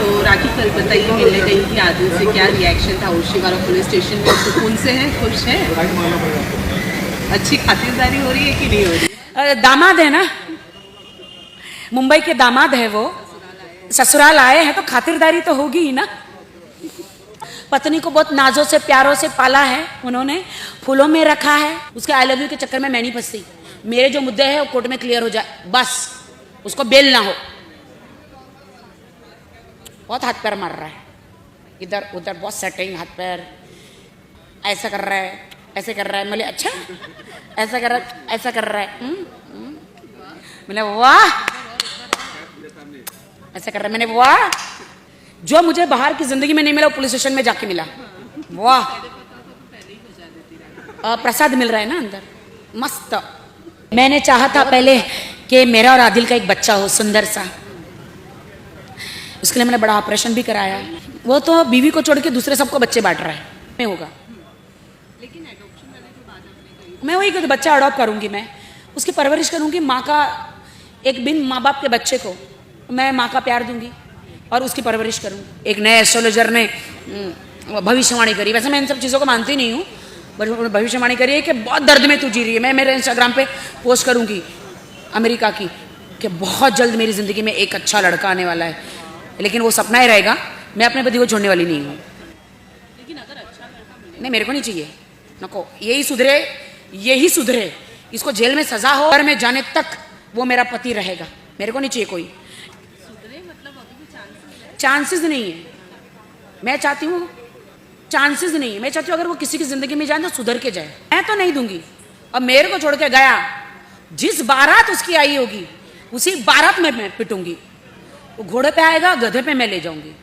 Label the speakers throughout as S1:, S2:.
S1: तो राखी कल बताइए मिलने गई थी आदिल से, क्या रिएक्शन था? होशीवारा पुलिस स्टेशन में सुकून से है, खुश है, अच्छी खातिरदारी हो रही है कि नहीं हो रही?
S2: दामाद है ना, मुंबई के दामाद है वो, ससुराल आए हैं तो खातिरदारी तो होगी ही ना। पत्नी को बहुत नाजों से प्यारों से पाला है उन्होंने, फूलों में रखा है। उसके आई लव यू के चक्कर में मैं नहीं फंसती। मेरे जो मुद्दे हैं वो कोर्ट में क्लियर हो जाए, बस उसको बेल ना हो। बहुत हाथ पैर मार रहा है, इधर उधर बहुत सेटिंग, हाथ पैर ऐसा कर रहा है, ऐसे कर रहा है। बोले अच्छा ऐसा कर रहा है, ऐसा कर रहा है। मैंने वाह, ऐसा कर रहा है। मैंने वाह, जो मुझे बाहर की जिंदगी में नहीं मिला वो पुलिस स्टेशन में जाके मिला। वाह, प्रसाद मिल रहा है ना अंदर, मस्त। मैंने चाहा था पहले कि मेरा और आदिल का एक बच्चा हो, सुंदर सा। उसके लिए मैंने बड़ा ऑपरेशन भी कराया। वो तो बीवी को छोड़ के दूसरे सबको बच्चे बांट रहा है, नहीं होगा।
S1: लेकिन एडॉप्शन वाले जो बात आपने कही,
S2: मैं वही कहती, बच्चा अडॉप्ट करूंगी, मैं उसकी परवरिश करूंगी। माँ का, एक बिन माँ बाप के बच्चे को मैं माँ का प्यार दूंगी और उसकी परवरिश करूंगी। एक नए एस्ट्रोलॉजर ने भविष्यवाणी करी, वैसे मैं इन सब चीज़ों को मानती नहीं हूँ, भविष्यवाणी करी है कि बहुत दर्द में तू जी रही है। मैं मेरे इंस्टाग्राम पे पोस्ट करूंगी अमेरिका की कि बहुत जल्द मेरी ज़िंदगी में एक अच्छा लड़का आने वाला है, लेकिन वो सपना ही रहेगा। मैं अपने पति को छोड़ने वाली नहीं हूँ।
S1: लेकिन अगर अच्छा लड़का मिले,
S2: नहीं, मेरे को नहीं चाहिए, नको। यही सुधरे, इसको जेल में सजा हो और मैं जाने तक वो मेरा पति रहेगा। मेरे को नहीं चाहिए कोई।
S1: सुधरे मतलब अभी भी चांसेस है?
S2: चांसेस नहीं है। मैं चाहती हूँ चांसेस नहीं है। मैं चाहती हूँ अगर वो किसी की जिंदगी में जाए तो सुधर के जाए। मैं तो नहीं दूंगी। अब मेरे को छोड़ के गया, जिस बारात उसकी आई होगी उसी बारात में मैं पिटूंगी। वो घोड़े पे आएगा, गधे पे मैं ले जाऊंगी।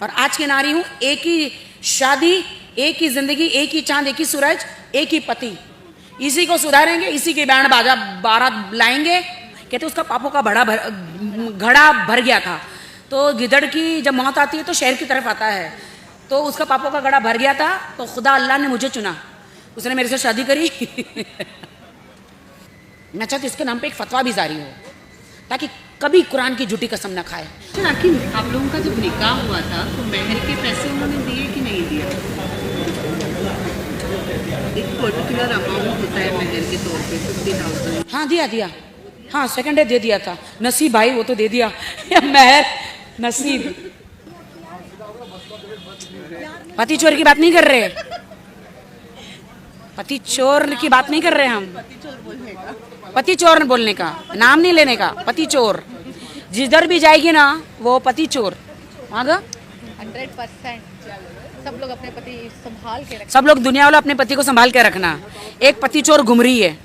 S2: और आज की नारी हूं, एक ही शादी, एक ही जिंदगी, एक ही चांद, एक ही सूरज, एक ही पति। इसी को सुधारेंगे, इसी की बैंड बाजा बारात लाएंगे। कहते उसका पापों का घड़ा भर गया था। तो गिदड़ की जब मौत आती है तो शहर की तरफ आता है, तो उसका पापों का घड़ा भर गया था। तो खुदा अल्लाह ने मुझे चुना, उसने मेरे से शादी करी। मैं चाहती इसके नाम पे एक फतवा भी जारी हो ताकि कभी कुरान की झूठी कसम न खाए।
S1: राखी, आप लोगों का जब निकाह हुआ था तो महर के पैसे उन्होंने दिए कि नहीं दिए? एक पर्टिकुलर अमाउंट होता है महर के तौर पे, 50,000।
S2: हाँ दिया, हाँ सेकंड डे दे दिया था। नसीब भाई वो तो दे दिया। महर नसीब। पति चोर की बात नहीं कर रहे, पति चोर की बात नहीं कर रहे हम। पति चोर बोलने का, नाम नहीं लेने का। पति चोर जिधर भी जाएगी ना वो पति चोर।
S3: 100% सब लोग अपने पति संभाल के रखना।
S2: सब लोग दुनिया वालों अपने पति को संभाल के रखना। एक पति चोर घूम रही है।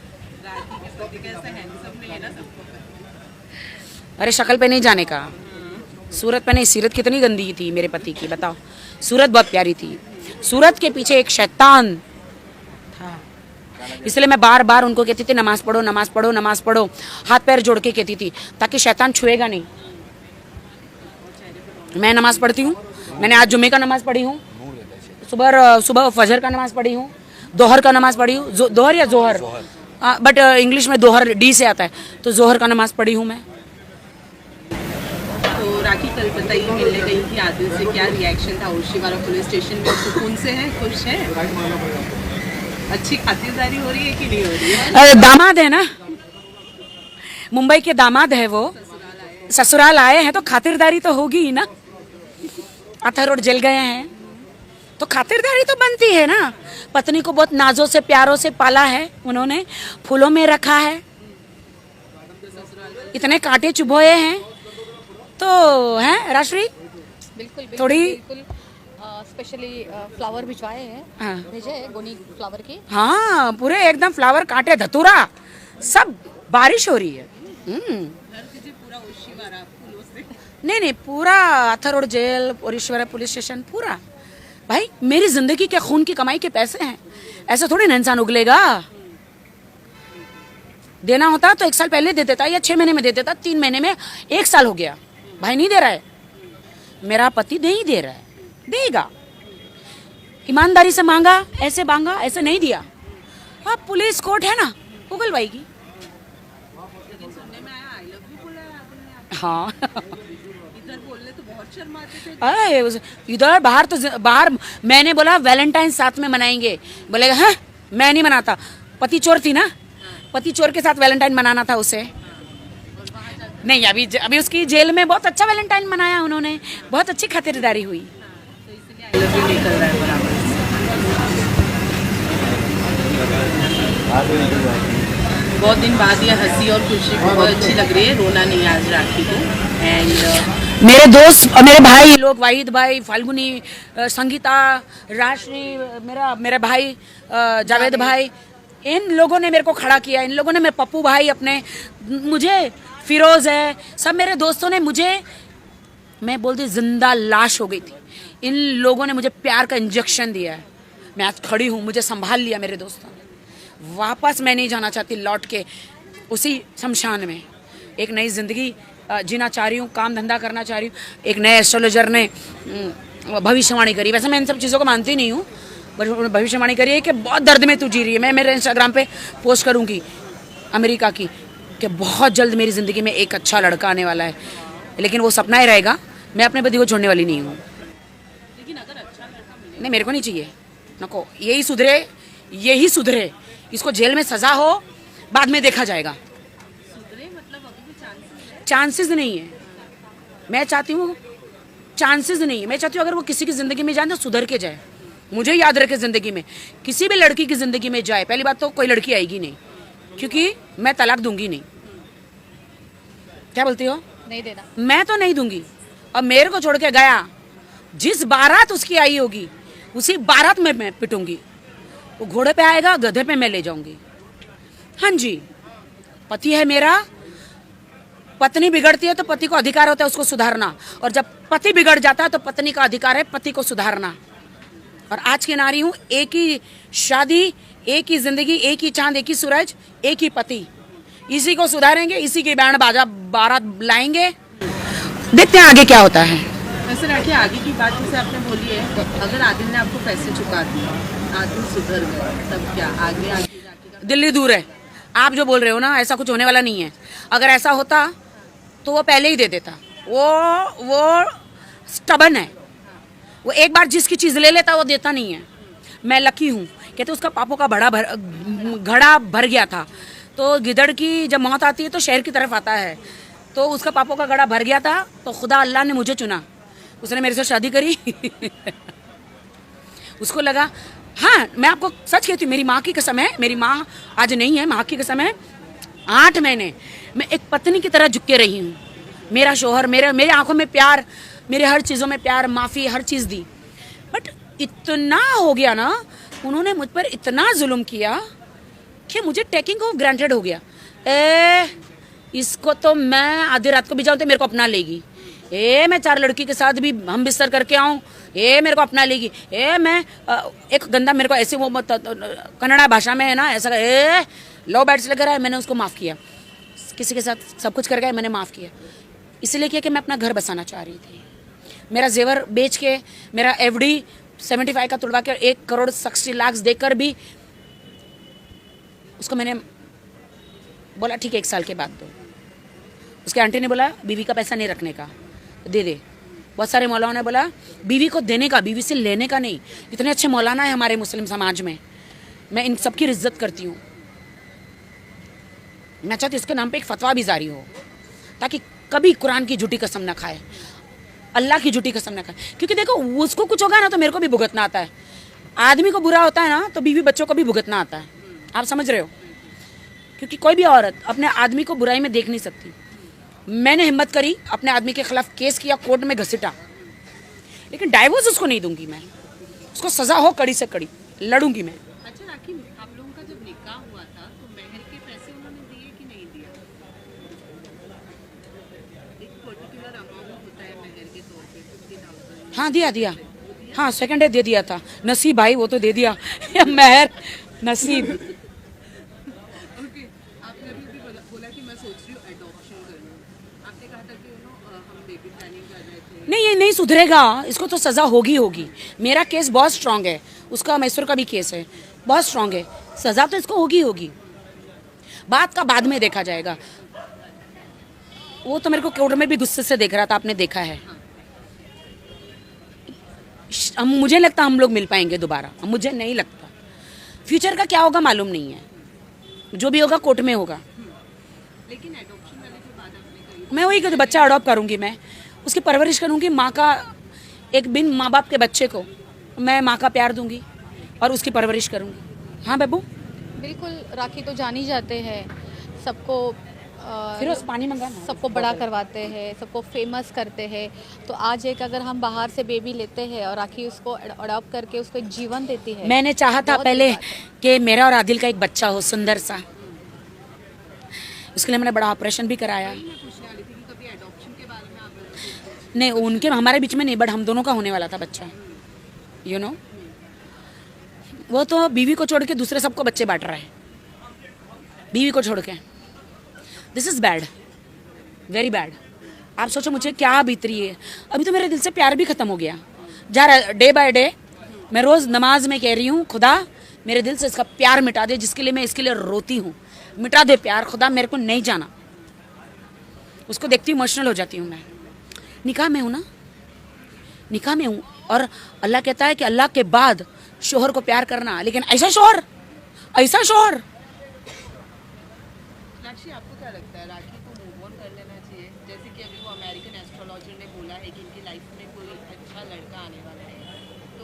S2: अरे शक्ल पे नहीं जाने का, सूरत पे नहीं। सीरत कितनी गंदी थी मेरे पति की, बताओ। सूरत बहुत प्यारी थी, सूरत के पीछे एक शैतान था। इसलिए मैं बार बार उनको कहती थी नमाज पढ़ो, नमाज पढ़ो, नमाज पढ़ो। हाथ पैर जोड़ के कहती थी ताकि शैतान छुएगा नहीं। मैं नमाज पढ़ती हूँ। मैंने आज जुम्मे का नमाज पढ़ी हूँ, सुबह फजर का नमाज पढ़ी हूँ, दोहर का नमाज पढ़ी हूँ। दोहर या जोहर, बट इंग्लिश में दोहर डी से आता है, तो जोहर का नमाज पढ़ी हूँ मैं।
S1: तो राखी कल बताइए मिलने गई थी आदिल से, क्या रिएक्शन था? होशीवारा पुलिस स्टेशन में सुकून से है, खुश है, अच्छी खातिरदारी हो रही है कि नहीं हो रही है?
S2: दामाद है ना, मुंबई के दामाद है वो, ससुराल आए हैं तो खातिरदारी तो होगी ही ना। अथा रोड जल गए हैं तो खातिरदारी तो बनती है ना। पत्नी को बहुत नाजों से प्यारों से पाला है उन्होंने, फूलों में रखा है। इतने कांटे चुभोए हैं तो हैं राष्ट्रीय
S3: बिल्कुल
S2: थोड़ी
S3: स्पेशली फ्लावर भिजवाए हैं।
S2: हाँ।
S3: भेजे हैं गोनी फ्लावर की।
S2: हाँ पूरे एकदम फ्लावर, कांटे, धतूरा, सब बारिश हो रही है।
S1: पूरा ओशिवारा फूलों से।
S2: नहीं नहीं, पूरा Arthur Road jail, Oshiwara police station पूरा। भाई मेरी जिंदगी के खून की कमाई के पैसे हैं, ऐसा थोड़ी ना इंसान उगलेगा। देना होता तो 1 साल पहले दे देता, या 6 महीने में दे देता, 3 महीने में 1 साल हो गया। भाई नहीं दे रहा है, मेरा पति नहीं दे रहा है, देगा। ईमानदारी से मांगा, ऐसे मांगा, ऐसे नहीं दिया। अब पुलिस कोर्ट है ना, उगलवाएगी।
S1: लेकिन सुनने में आया आई लव यू बोला है आपने।
S2: हाँ
S1: इधर बोलने तो बहुत शर्माते थे।
S2: अरे इधर बाहर तो बाहर मैंने बोला वैलेंटाइन साथ में मनाएंगे, बोलेगा हाँ मैं नहीं मनाता। पति चोर थी ना, पति चोर के साथ वैलेंटाइन मनाना था उसे। नहीं अभी उसकी जेल में बहुत अच्छा वैलेंटाइन मनाया उन्होंने, बहुत अच्छी खातिरदारी हुई।
S1: तो इसलिए आई लव यू निकल रहा है बराबर से। बहुत दिन बाद ये हंसी और खुशी बहुत अच्छी लग रही है, रोना नहीं आज राखी को। एंड
S2: मेरे दोस्त और मेरे भाई लोग, वाहिद भाई, फाल्गुनी, संगीता, राशि, मेरा भाई जावेद भाई, इन लोगों ने मेरे को खड़ा किया। इन लोगों ने, मेरे पप्पू भाई अपने, मुझे, फिरोज है, सब मेरे दोस्तों ने मुझे, मैं बोलती जिंदा लाश हो गई थी। इन लोगों ने मुझे प्यार का इंजेक्शन दिया है। मैं आज खड़ी हूँ, मुझे संभाल लिया मेरे दोस्तों ने। वापस मैं नहीं जाना चाहती लौट के उसी शमशान में। एक नई जिंदगी जीना चाह रही हूँ, काम धंधा करना चाह रही हूँ। एक नए एस्ट्रोलॉजर ने भविष्यवाणी करी, वैसे मैं इन सब चीज़ों को मानती नहीं हूँ, भविष्यवाणी करी है कि बहुत दर्द में तू जी रही है। मैं मेरे इंस्टाग्राम पे पोस्ट करूँगी अमेरिका की कि बहुत जल्द मेरी ज़िंदगी में एक अच्छा लड़का आने वाला है, लेकिन वो सपना ही रहेगा। मैं अपने पति को छोड़ने वाली नहीं हूँ।
S1: लेकिन अगर अच्छा लड़का मिले,
S2: नहीं मेरे को नहीं चाहिए, नको, यही सुधरे। इसको जेल में सजा हो, बाद में देखा जाएगा।
S1: सुधरे मतलब अभी भी चांसेस है।
S2: चांसेस नहीं है। मैं चाहती हूँ चांसेस नहीं है। मैं चाहती हूँ अगर वो किसी की ज़िंदगी में जाए तो सुधर के जाए। मुझे याद रखे ज़िंदगी में किसी भी लड़की की ज़िंदगी में जाए, पहली बात तो कोई लड़की आएगी नहीं, क्योंकि मैं तलाक दूंगी नहीं। क्या बोलती हो?
S3: नहीं देना।
S2: मैं तो नहीं दूंगी। अब मेरे को छोड़ के गया, जिस बारात उसकी आई होगी उसी बारात में मैं पिटूंगी। वो घोड़े पे आएगा, गधे पे मैं ले जाऊंगी। हाँ जी, पति है मेरा। पत्नी बिगड़ती है तो पति को अधिकार होता है उसको सुधारना, और जब पति बिगड़ जाता है तो पत्नी का अधिकार है पति को सुधारना। और आज की नारी हूँ, एक ही शादी, एक ही जिंदगी, एक ही चांद, एक ही सूरज, एक ही पति। इसी को सुधारेंगे, इसी की बैंड बाजा बारात लाएंगे। देखते हैं आगे क्या होता है।
S1: वैसे राखी आगे की बात जैसे आपने बोली है, अगर आदिल ने आपको पैसे चुका दिए, आदिल सुधर गए, तब क्या आगे राखी का?
S2: दिल्ली दूर है। आप जो बोल रहे हो ना, ऐसा कुछ होने वाला नहीं है। अगर ऐसा होता तो वो पहले ही दे देता। वो स्टबन है। वो एक बार जिसकी चीज़ ले लेता वो देता नहीं है। मैं लकी हूँ, कहते उसका पापों का घड़ा भर गया था। तो गिदड़ की जब मौत आती है तो शहर की तरफ आता है। तो उसका पापों का घड़ा भर गया था, तो खुदा अल्लाह ने मुझे चुना। उसने मेरे से शादी करी। उसको लगा, हाँ मैं आपको सच कहती हूँ, मेरी माँ की कसम है, मेरी माँ आज नहीं है, माँ की कसम है, 8 महीने मैं एक पत्नी की तरह झुक के रही हूँ। मेरा शोहर मेरे आंखों में प्यार, मेरे हर चीज़ों में प्यार, माफ़ी, हर चीज़ दी। बट इतना हो गया ना, उन्होंने मुझ पर इतना जुल्म किया कि मुझे टेकिंग ऑफ ग्रांटेड हो गया। इसको तो मैं आधी रात को भी जाऊँ तो मेरे को अपना लेगी। मैं 4 लड़की के साथ भी हम बिस्तर करके आऊँ, मेरे को अपना लेगी। मैं एक गंदा मेरे को ऐसे वो कन्नड़ा भाषा में है ना, ऐसा लो बैट्स लेकर आया, मैंने उसको माफ़ किया। किसी के साथ सब कुछ कर गए, मैंने माफ़ किया। इसलिए किया कि मैं अपना घर बसाना चाह रही थी। मेरा जेवर बेच के, मेरा एफडी 75 का तुड़वा के 1 करोड़ 60 लाख देकर भी उसको मैंने बोला ठीक है 1 साल के बाद दो। उसके आंटी ने बोला बीवी का पैसा नहीं रखने का, दे दे। बहुत सारे मौलाना ने बोला बीवी को देने का, बीवी से लेने का नहीं। इतने अच्छे मौलाना है हमारे मुस्लिम समाज में, मैं इन सबकी इज्जत करती हूँ। मैं चाहती इसके नाम पे एक फतवा भी जारी हो, ताकि कभी कुरान की झूठी कसम ना खाए, अल्लाह की झूठी कसम ना खाए। क्योंकि देखो उसको कुछ होगा ना तो मेरे को भी भुगतना आता है। आदमी को बुरा होता है ना तो बीवी बच्चों को भी भुगतना आता है। आप समझ रहे हो? क्योंकि कोई भी औरत अपने आदमी को बुराई में देख नहीं सकती। मैंने हिम्मत करी, अपने आदमी के खिलाफ केस किया, कोर्ट में घसीटा, लेकिन डाइवोर्स उसको नहीं दूंगी मैं। उसको सजा हो कड़ी से कड़ी, लड़ूंगी मैं।
S1: अच्छा राखी, आप लोगों का जब निकाह हुआ था तो मेहर के पैसे उन्होंने दिए कि नहीं दिए?
S2: हाँ दिया दिया, हाँ सेकंड डे दे दिया था। नसीब भाई वो तो दे दिया मेहर नसीब।
S1: ओके, आपने अभी भी बोला कि मैं सोच रही हूँ एडॉप्शन करूँ। आपने कहा था कि हम बेबी प्लानिंग कर रहे थे।
S2: नहीं ये नहीं सुधरेगा, इसको तो सजा होगी होगी। मेरा केस बहुत स्ट्रांग है, उसका मैसूर का भी केस है, बहुत स्ट्रांग है। सजा तो इसको होगी होगी, बात का बाद में देखा जाएगा। वो तो मेरे को कोर्ट में भी गुस्से से देख रहा था, आपने देखा है। मुझे लगता हम लोग मिल पाएंगे दोबारा, मुझे नहीं लगता। फ्यूचर का क्या होगा मालूम नहीं है, जो भी होगा कोर्ट में होगा।
S1: लेकिन एडॉप्शन वाले जो बात आपने कही,
S2: मैं वही कहती, बच्चा अडॉप्ट करूंगी, मैं उसकी परवरिश करूंगी। माँ का एक बिन माँ बाप के बच्चे को मैं माँ का प्यार दूंगी और उसकी परवरिश करूंगी। हाँ बाबू,
S3: बिल्कुल राखी तो जान ही जाते हैं, सबको
S2: फिर उस पानी मंगाना,
S3: सबको बड़ा करवाते हैं, सबको फेमस करते हैं। तो आज एक अगर हम बाहर से बेबी लेते हैं और राखी उसको अडॉप्ट करके उसको एक जीवन देती है।
S2: मैंने चाहा था
S3: बहुत
S2: पहले
S3: बड़ी बात है।
S2: कि मेरा और आदिल का एक बच्चा हो सुंदर सा, उसके लिए मैंने बड़ा ऑपरेशन भी कराया।
S1: मैं पूछने वाली थी कि कभी एडॉप्शन के बारे में आप
S2: नहीं उनके हमारे बीच में नहीं, बट हम दोनों का होने वाला था बच्चा, यू नो। वो तो बीवी को छोड़ के दूसरे सबको बच्चे बांट रहा है, बीवी को छोड़ के। This is bad, very bad. आप सोचो मुझे क्या बीत रही है। अभी तो मेरे दिल से प्यार भी खत्म हो गया जा रहा है, डे बाय डे। मैं रोज नमाज में कह रही हूँ, खुदा मेरे दिल से इसका प्यार मिटा दे, जिसके लिए मैं इसके लिए रोती हूँ। मिटा दे प्यार खुदा, मेरे को नहीं जाना। उसको देखती हूँ इमोशनल हो जाती हूँ मैं। निकाह में हूँ ना, निकाह में हूँ, और अल्लाह कहता है कि अल्लाह के बाद शोहर को प्यार करना, लेकिन ऐसा शोहर, ऐसा शोहर।
S1: साक्षी, आपको क्या लगता है राखी को मूव ऑन कर लेना चाहिए? जैसे कि अभी वो अमेरिकन एस्ट्रोलॉजर ने बोला है कि इनकी लाइफ में कोई अच्छा लड़का आने वाला है, तो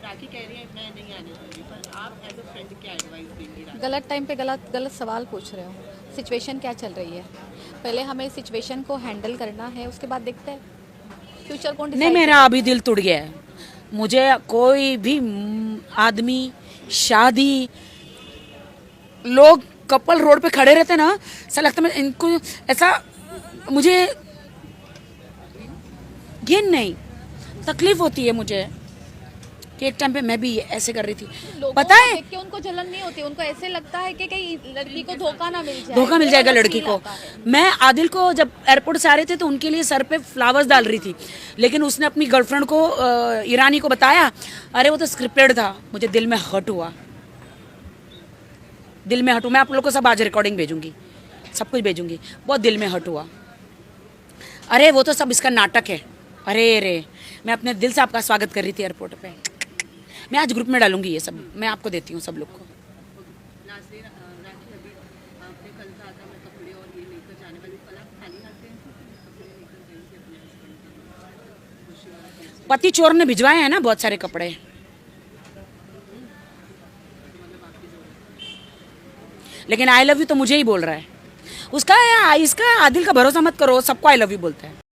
S1: राखी कह रही है मैं नहीं आने दूंगी, पर आप एज अ फ्रेंड क्या एडवाइस देंगी राखी?
S3: गलत टाइम पे गलत गलत सवाल पूछ रहे हो। सिचुएशन क्या चल रही है, पहले हमें सिचुएशन को हैंडल करना है, उसके बाद देखते हैं फ्यूचर कौन
S2: नहीं,
S3: decide
S2: मेरा अभी दिल टूट गया है। मुझे कोई भी आदमी, शादी, लोग कपल रोड पे खड़े रहते ना, ऐसा लगता है मैं इनको ऐसा, मुझे घिन नहीं, तकलीफ होती है मुझे कि एक टाइम पे मैं भी ऐसे कर रही थी।
S3: लोगों
S2: पता
S3: को
S2: है,
S3: देख के उनको जलन नहीं होती, उनको ऐसे लगता है कि कहीं लड़की को धोखा ना मिल जाए,
S2: धोखा मिल जाएगा
S3: ये वाला
S2: लड़की
S3: feel
S2: को।
S3: आता है।
S2: मैं आदिल को जब एयरपोर्ट से आ रहे थे तो उनके लिए सर पे फ्लावर्स डाल रही थी, लेकिन उसने अपनी गर्लफ्रेंड को, ईरानी को बताया, अरे वो तो स्क्रिप्टेड था। मुझे दिल में हर्ट हुआ, दिल में हर्ट हुआ। मैं आप लोगों को सब आज रिकॉर्डिंग भेजूंगी, सब कुछ भेजूंगी। बहुत दिल में हर्ट हुआ। अरे वो तो सब इसका नाटक है। अरे रे, मैं अपने दिल से आपका स्वागत कर रही थी एयरपोर्ट पे। मैं आज ग्रुप में डालूंगी ये सब, मैं आपको देती हूँ सब लोग को।
S1: लास्ट डे राखी, अभी आपने कल कहा था मैं कपड़े और ये लेकर जाने वाली, कल आप खाली हाथ गए थे, कपड़े लेकर गई थी अपने हस्बैंड के लिए, खुशी वाला केस,
S2: पति चोर ने भिजवाए हैं ना बहुत सारे कपड़े, लेकिन आई लव यू तो मुझे ही बोल रहा है। उसका या इसका आदिल का भरोसा मत करो, सबको आई लव यू बोलता है।